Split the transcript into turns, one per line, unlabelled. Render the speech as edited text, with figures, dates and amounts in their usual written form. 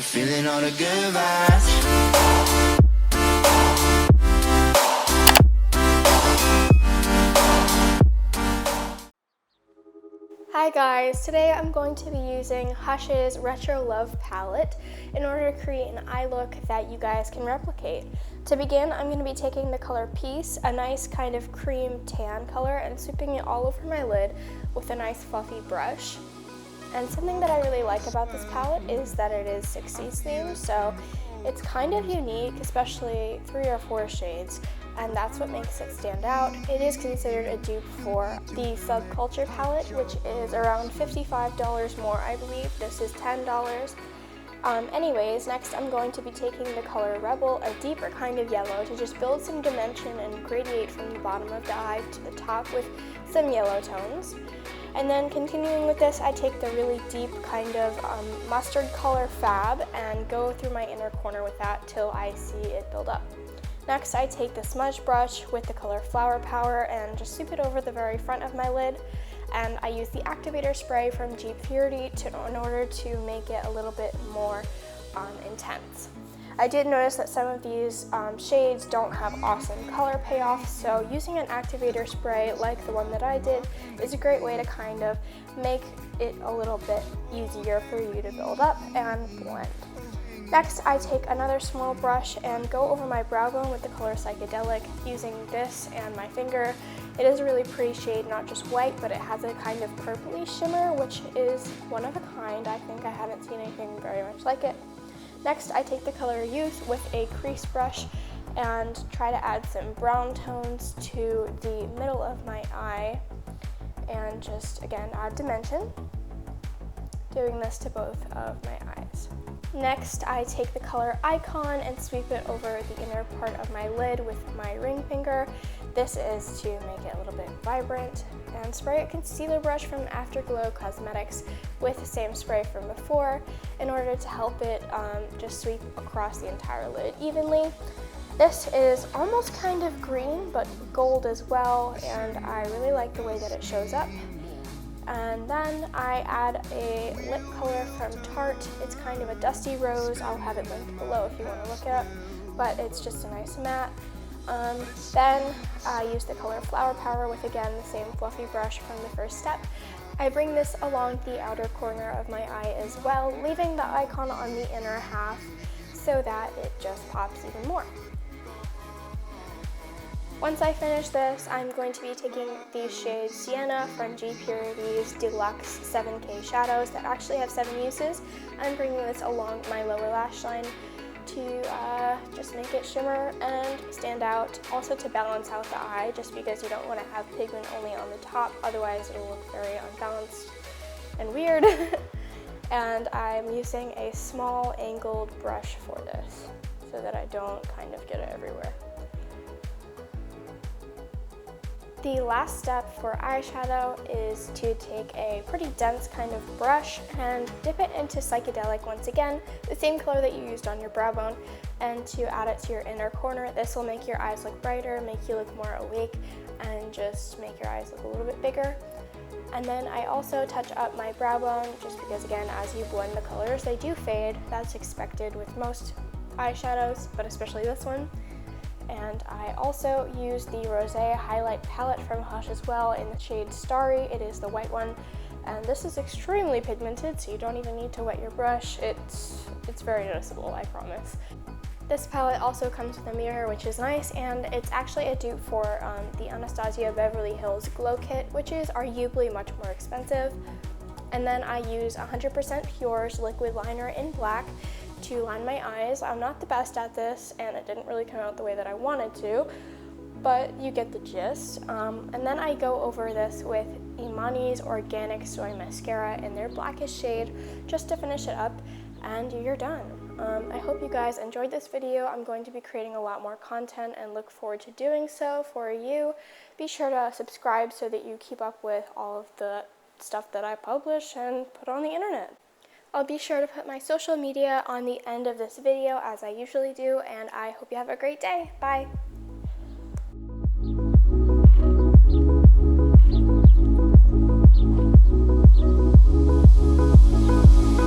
feeling all the good vibes.
Hi guys, today I'm going to be using Hush's Retro Love palette in order to create an eye look that you guys can replicate. To begin, I'm going to be taking the color Peace, a nice kind of cream tan color, and sweeping it all over my lid with a nice fluffy brush. And something that I really like about this palette is that it is 60s themed, so it's kind of unique, especially 3 or 4 shades, and that's what makes it stand out. It is considered a dupe for the Subculture palette, which is around $55 more, I believe. This is $10. Anyways, next I'm going to be taking the color Rebel, a deeper kind of yellow, to just build some dimension and gradiate from the bottom of the eye to the top with some yellow tones. And then continuing with this, I take the really deep kind of mustard color Fab and go through my inner corner with that till I see it build up. Next, I take the smudge brush with the color Flower Power and just sweep it over the very front of my lid. And I use the activator spray from Jeep Purity in order to make it a little bit more intense. I did notice that some of these shades don't have awesome color payoff, so using an activator spray like the one that I did is a great way to kind of make it a little bit easier for you to build up and blend. Next, I take another small brush and go over my brow bone with the color Psychedelic, using this and my finger. It is a really pretty shade, not just white, but it has a kind of purpley shimmer, which is one of a kind. I think I haven't seen anything very much like it. Next, I take the color Youth with a crease brush and try to add some brown tones to the middle of my eye and just, again, add dimension, doing this to both of my eyes. Next, I take the color Icon and sweep it over the inner part of my lid with my ring finger. This is to make it a little bit vibrant, and spray a concealer brush from Afterglow Cosmetics with the same spray from before in order to help it just sweep across the entire lid evenly. This is almost kind of green, but gold as well, and I really like the way that it shows up. And then I add a lip color from Tarte. It's kind of a dusty rose. I'll have it linked below if you want to look it up, but it's just a nice matte. Then I use the color Flower Power with, again, the same fluffy brush from the first step. I bring this along the outer corner of my eye as well, leaving the icon on the inner half so that it just pops even more. Once I finish this, I'm going to be taking the shade Sienna from G Purity's Deluxe 7K Shadows that actually have 7 uses. I'm bringing this along my lower lash line to just make it shimmer and stand out. Also to balance out the eye, just because you don't want to have pigment only on the top, otherwise it'll look very unbalanced and weird. And I'm using a small angled brush for this so that I don't kind of get it everywhere. The last step for eyeshadow is to take a pretty dense kind of brush and dip it into Psychedelic once again, the same color that you used on your brow bone, and to add it to your inner corner. This will make your eyes look brighter, make you look more awake, and just make your eyes look a little bit bigger. And then I also touch up my brow bone, just because, again, as you blend the colors, they do fade. That's expected with most eyeshadows, but especially this one. And I also use the Rosé Highlight Palette from Hush as well in the shade Starry. It is the white one, and this is extremely pigmented, so you don't even need to wet your brush. It's very noticeable, I promise. This palette also comes with a mirror, which is nice, and it's actually a dupe for the Anastasia Beverly Hills Glow Kit, which is arguably much more expensive. And then I use 100% Pure's liquid liner in black to line my eyes. I'm not the best at this, and it didn't really come out the way that I wanted to, but you get the gist. And then I go over this with Imani's Organic Soy Mascara in their blackish shade just to finish it up, and you're done. I hope you guys enjoyed this video. I'm going to be creating a lot more content and look forward to doing so for you. Be sure to subscribe so that you keep up with all of the stuff that I publish and put on the internet. I'll be sure to put my social media on the end of this video, as I usually do, and I hope you have a great day. Bye!